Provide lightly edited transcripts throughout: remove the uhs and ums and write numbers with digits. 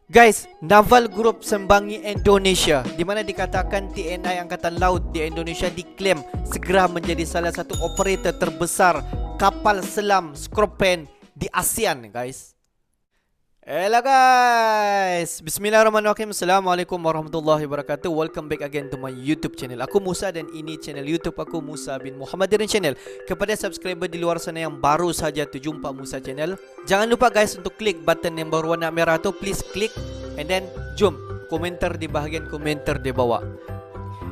Guys, Naval Group Sembangi Indonesia, di mana dikatakan TNI Angkatan Laut di Indonesia diklaim segera menjadi salah satu operator terbesar kapal selam Scorpion di ASEAN, guys. Hello guys, Bismillahirrahmanirrahim. Assalamualaikum warahmatullahi wabarakatuh. Welcome back again to my YouTube channel. Aku Musa dan ini channel YouTube aku, Musa bin Muhammadirin Channel. Kepada subscriber di luar sana yang baru saja terjumpa Musa Channel, jangan lupa guys untuk klik button yang berwarna merah tu. Please klik and then jom komentar di bahagian komentar di bawah.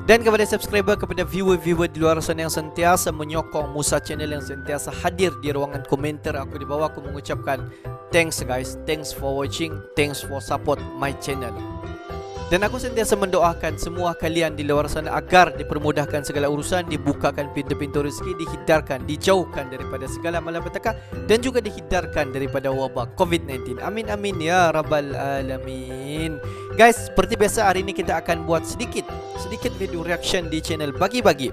Dan kepada subscriber, kepada viewer-viewer di luar sana yang sentiasa menyokong Musa Channel, yang sentiasa hadir di ruangan komentar aku di bawah, aku mengucapkan thanks guys, thanks for watching, thanks for support my channel. Dan aku sentiasa mendoakan semua kalian di luar sana agar dipermudahkan segala urusan, dibukakan pintu-pintu rezeki, dihindarkan, dijauhkan daripada segala malapetaka, dan juga dihindarkan daripada wabak COVID-19. Amin amin ya rabbal alamin. Guys, seperti biasa hari ini kita akan buat sedikit video reaction di channel Bagi-Bagi,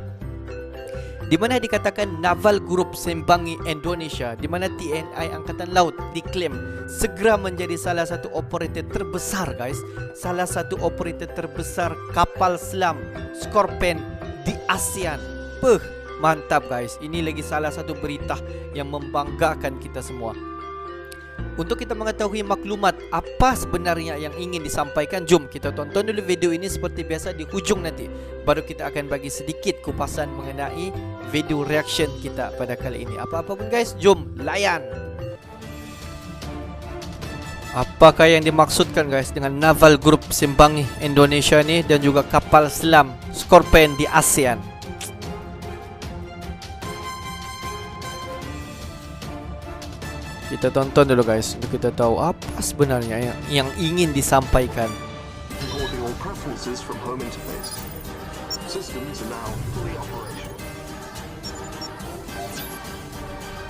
di mana dikatakan Naval Group Sembangi Indonesia, di mana TNI Angkatan Laut diklaim segera menjadi salah satu operator terbesar guys, salah satu operator terbesar kapal selam Scorpion di ASEAN. Mantap guys, ini lagi salah satu berita yang membanggakan kita semua. Untuk kita mengetahui maklumat apa sebenarnya yang ingin disampaikan, jom kita tonton dulu video ini seperti biasa di hujung nanti. Baru kita akan bagi sedikit kupasan mengenai video reaction kita pada kali ini. Apa-apa pun guys, jom layan. Apakah yang dimaksudkan guys dengan Naval Group Sembangi Indonesia ni dan juga kapal selam Scorpion di ASEAN? Kita tonton dulu guys untuk kita tahu apa sebenarnya yang ingin disampaikan.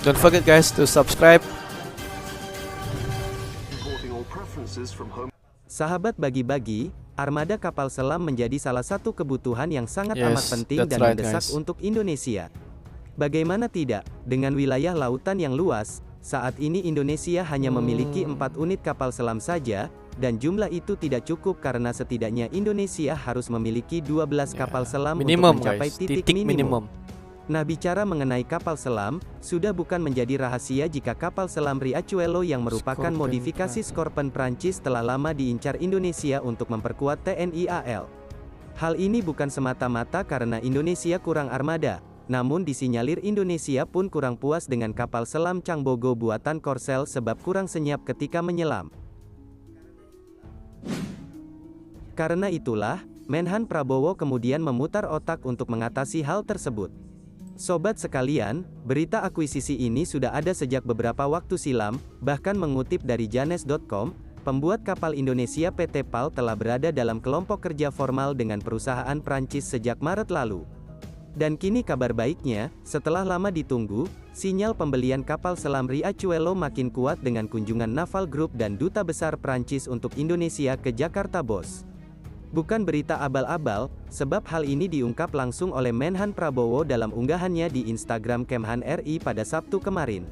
Don't forget guys to subscribe. Sahabat Bagi-Bagi, armada kapal selam menjadi salah satu kebutuhan yang sangat amat penting dan mendesak untuk Indonesia. Bagaimana tidak, dengan wilayah lautan yang luas, saat ini Indonesia hanya memiliki 4 unit kapal selam saja, dan jumlah itu tidak cukup karena setidaknya Indonesia harus memiliki 12 kapal selam minimum, untuk mencapai guys. titik minimum. Nah, bicara mengenai kapal selam, sudah bukan menjadi rahasia jika kapal selam Riachuelo yang merupakan modifikasi Scorpion Prancis telah lama diincar Indonesia untuk memperkuat TNI AL. Hal ini bukan semata-mata karena Indonesia kurang armada, namun disinyalir Indonesia pun kurang puas dengan kapal selam Changbogo buatan Korsel sebab kurang senyap ketika menyelam. Karena itulah, Menhan Prabowo kemudian memutar otak untuk mengatasi hal tersebut. Sobat sekalian, berita akuisisi ini sudah ada sejak beberapa waktu silam, bahkan mengutip dari Janes.com, pembuat kapal Indonesia PT PAL telah berada dalam kelompok kerja formal dengan perusahaan Prancis sejak Maret lalu. Dan kini kabar baiknya, setelah lama ditunggu, sinyal pembelian kapal selam Riachuelo makin kuat dengan kunjungan Naval Group dan Duta Besar Prancis untuk Indonesia ke Jakarta bos. Bukan berita abal-abal, sebab hal ini diungkap langsung oleh Menhan Prabowo dalam unggahannya di Instagram Kemhan RI pada Sabtu kemarin.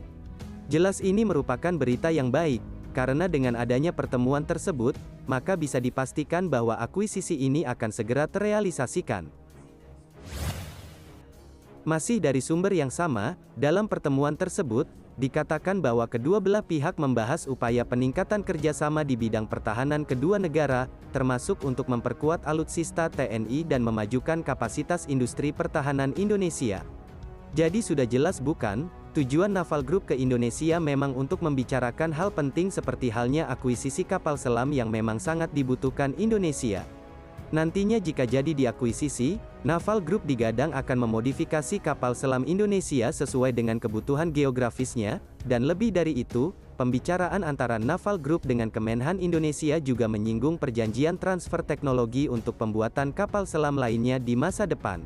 Jelas ini merupakan berita yang baik, karena dengan adanya pertemuan tersebut, maka bisa dipastikan bahwa akuisisi ini akan segera terrealisasikan. Masih dari sumber yang sama, dalam pertemuan tersebut, dikatakan bahwa kedua belah pihak membahas upaya peningkatan kerjasama di bidang pertahanan kedua negara, termasuk untuk memperkuat alutsista TNI dan memajukan kapasitas industri pertahanan Indonesia. Jadi sudah jelas bukan, tujuan Naval Group ke Indonesia memang untuk membicarakan hal penting seperti halnya akuisisi kapal selam yang memang sangat dibutuhkan Indonesia. Nantinya jika jadi diakuisisi, Naval Group digadang akan memodifikasi kapal selam Indonesia sesuai dengan kebutuhan geografisnya, dan lebih dari itu, pembicaraan antara Naval Group dengan Kemenhan Indonesia juga menyinggung perjanjian transfer teknologi untuk pembuatan kapal selam lainnya di masa depan.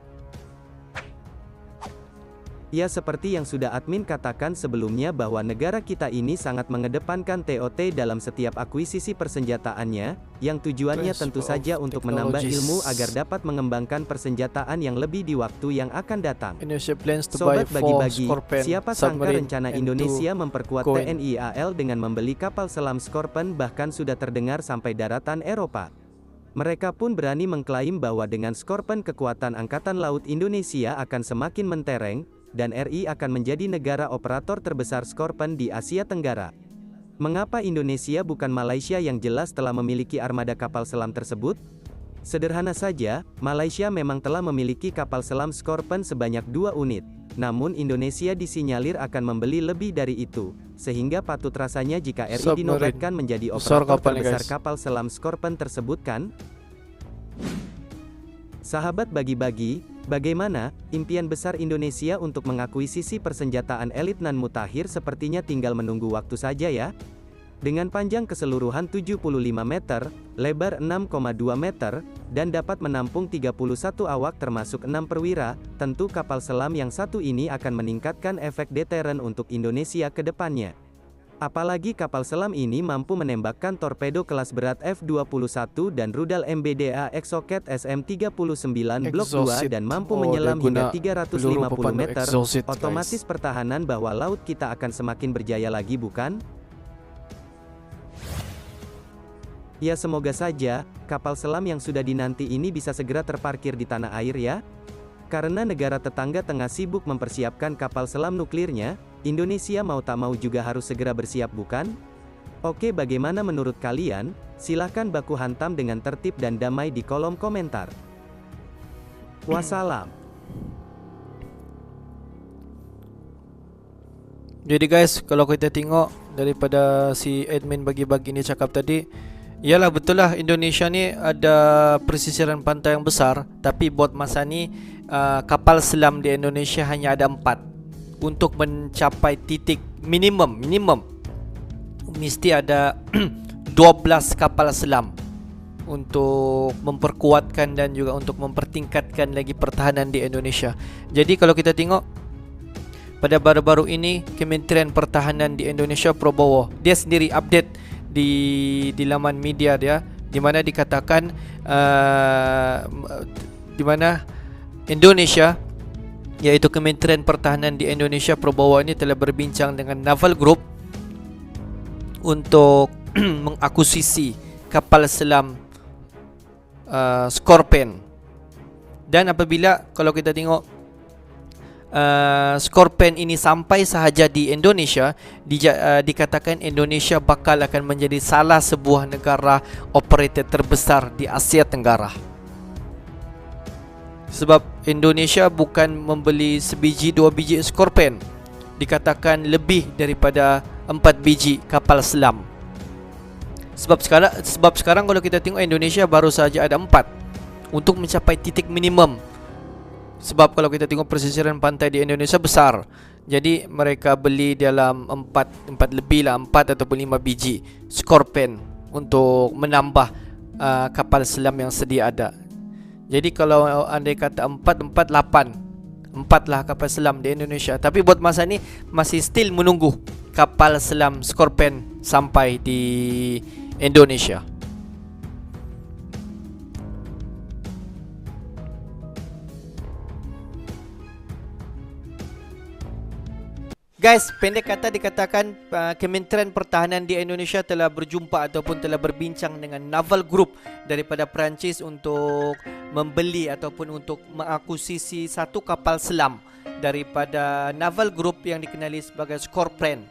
Ya, seperti yang sudah admin katakan sebelumnya bahwa negara kita ini sangat mengedepankan TOT dalam setiap akuisisi persenjataannya, yang tujuannya tentu saja untuk menambah ilmu agar dapat mengembangkan persenjataan yang lebih di waktu yang akan datang. Indonesia plans to buy Sobat 4 bagi-bagi, Scorpion siapa sangka submarine rencana and Indonesia 2 memperkuat Coin. TNI AL dengan membeli kapal selam Scorpion bahkan sudah terdengar sampai daratan Eropa. Mereka pun berani mengklaim bahwa dengan Scorpion kekuatan Angkatan Laut Indonesia akan semakin mentereng, dan RI akan menjadi negara operator terbesar Scorpion di Asia Tenggara. Mengapa Indonesia bukan Malaysia yang jelas telah memiliki armada kapal selam tersebut? Sederhana saja, Malaysia memang telah memiliki kapal selam Scorpion sebanyak 2 unit. Namun Indonesia disinyalir akan membeli lebih dari itu, sehingga patut rasanya jika RI dinobatkan menjadi operator terbesar kapal selam Scorpion tersebut kan? Sahabat bagi-bagi, bagaimana impian besar Indonesia untuk mengakuisisi persenjataan elit Nan Mutakhir sepertinya tinggal menunggu waktu saja ya? Dengan panjang keseluruhan 75 meter, lebar 6,2 meter, dan dapat menampung 31 awak termasuk 6 perwira, tentu kapal selam yang satu ini akan meningkatkan efek deteren untuk Indonesia ke depannya. Apalagi kapal selam ini mampu menembakkan torpedo kelas berat F-21 dan rudal MBDA Exocet SM-39 Blok 2 dan mampu menyelam hingga 350 meter, otomatis pertahanan bawah laut kita akan semakin berjaya lagi bukan? Ya, semoga saja kapal selam yang sudah dinanti ini bisa segera terparkir di tanah air ya. Karena negara tetangga tengah sibuk mempersiapkan kapal selam nuklirnya, Indonesia mau tak mau juga harus segera bersiap bukan? Oke, bagaimana menurut kalian? Silahkan baku hantam dengan tertib dan damai di kolom komentar. Wassalam. Jadi guys, kalau kita tengok daripada si admin bagi-bagi ni cakap tadi, yalah betul lah Indonesia ni ada pesisiran pantai yang besar, tapi buat masa ni kapal selam di Indonesia hanya ada 4. Untuk mencapai titik minimum mesti ada 12 kapal selam untuk memperkuatkan dan juga untuk mempertingkatkan lagi pertahanan di Indonesia. Jadi kalau kita tengok pada baru-baru ini Kementerian Pertahanan di Indonesia Prabowo dia sendiri update di laman media dia, di mana dikatakan di mana Indonesia, yaitu Kementerian Pertahanan di Indonesia Prabowo ini telah berbincang dengan Naval Group untuk mengakuisisi kapal selam Scorpion. Dan apabila kalau kita tengok Scorpion ini sampai sahaja di Indonesia, dikatakan Indonesia bakal akan menjadi salah sebuah negara operator terbesar di Asia Tenggara. Sebab Indonesia bukan membeli sebiji 2 biji Scorpion, dikatakan lebih daripada 4 biji kapal selam. Sebab sekarang kalau kita tengok Indonesia baru saja ada 4 untuk mencapai titik minimum. Sebab kalau kita tengok pesisiran pantai di Indonesia besar, jadi mereka beli dalam 4 lebih lah, 4 ataupun 5 biji Scorpion untuk menambah kapal selam yang sedia ada. Jadi kalau andai kata 4 lah kapal selam di Indonesia. Tapi buat masa ni masih still menunggu kapal selam Scorpion sampai di Indonesia. Guys, pendek kata dikatakan Kementerian Pertahanan di Indonesia telah berjumpa ataupun telah berbincang dengan Naval Group daripada Perancis untuk membeli ataupun untuk mengakuisisi satu kapal selam daripada Naval Group yang dikenali sebagai Scorpion,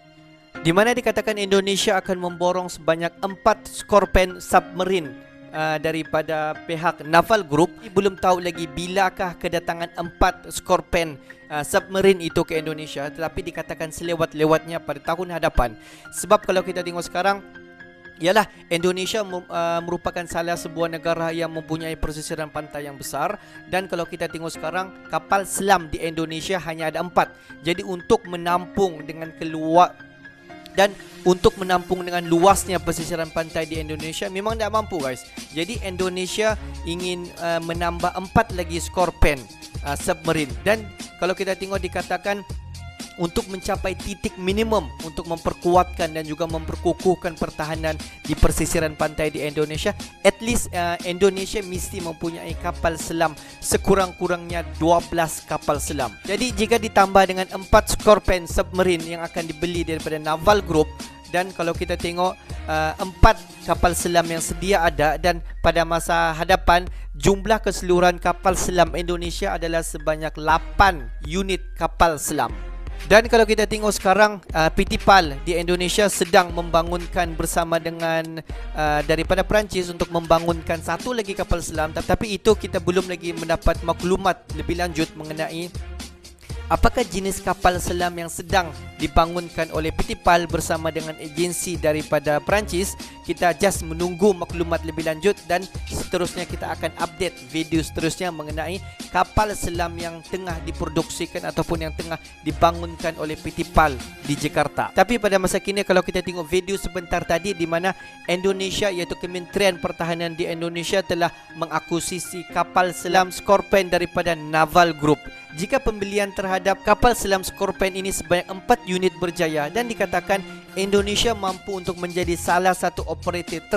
di mana dikatakan Indonesia akan memborong sebanyak 4 Scorpion submarine daripada pihak Naval Group. Belum tahu lagi bilakah kedatangan 4 Scorpion submarine itu ke Indonesia, tetapi dikatakan selewat-lewatnya pada tahun hadapan. Sebab kalau kita tengok sekarang, ialah Indonesia merupakan salah sebuah negara yang mempunyai pesisiran pantai yang besar. Dan kalau kita tengok sekarang, kapal selam di Indonesia hanya ada 4. Jadi untuk menampung dengan dengan luasnya pesisiran pantai di Indonesia memang tak mampu guys. Jadi Indonesia ingin menambah 4 lagi Scorpion submarine. Dan kalau kita tengok dikatakan untuk mencapai titik minimum untuk memperkuatkan dan juga memperkukuhkan pertahanan di persisiran pantai di Indonesia, at least Indonesia mesti mempunyai kapal selam sekurang-kurangnya 12 kapal selam. Jadi jika ditambah dengan 4 Scorpion submarine yang akan dibeli daripada Naval Group, dan kalau kita tengok 4 kapal selam yang sedia ada, dan pada masa hadapan jumlah keseluruhan kapal selam Indonesia adalah sebanyak 8 unit kapal selam. Dan kalau kita tengok sekarang, PT PAL di Indonesia sedang membangunkan bersama dengan daripada Perancis untuk membangunkan satu lagi kapal selam. Tetapi itu kita belum lagi mendapat maklumat lebih lanjut mengenai apakah jenis kapal selam yang sedang dibangunkan oleh PT PAL bersama dengan agensi daripada Perancis. Kita just menunggu maklumat lebih lanjut, dan seterusnya kita akan update video seterusnya mengenai kapal selam yang tengah diproduksikan ataupun yang tengah dibangunkan oleh PT PAL di Jakarta. Tapi pada masa kini kalau kita tengok video sebentar tadi di mana Indonesia, iaitu Kementerian Pertahanan di Indonesia telah mengakuisisi kapal selam Scorpion daripada Naval Group. Jika pembelian terhadap kapal selam Scorpion ini sebanyak 4 unit berjaya, dan dikatakan Indonesia mampu untuk menjadi salah satu operator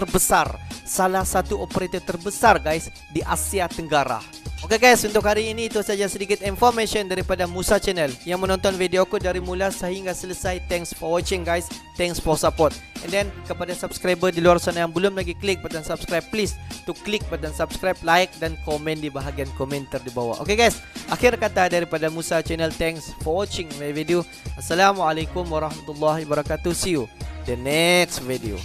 terbesar guys di Asia Tenggara. Oke guys, untuk hari ini itu saja sedikit information daripada Musa Channel. Yang menonton video aku dari mula sehingga selesai, thanks for watching guys, thanks for support. And then kepada subscriber di luar sana yang belum lagi klik button subscribe, please to klik button subscribe, like dan komen di bahagian komentar di bawah. Oke guys, akhir kata daripada Musa Channel, thanks for watching my video. Assalamualaikum warahmatullahi wabarakatuh. See you the next video.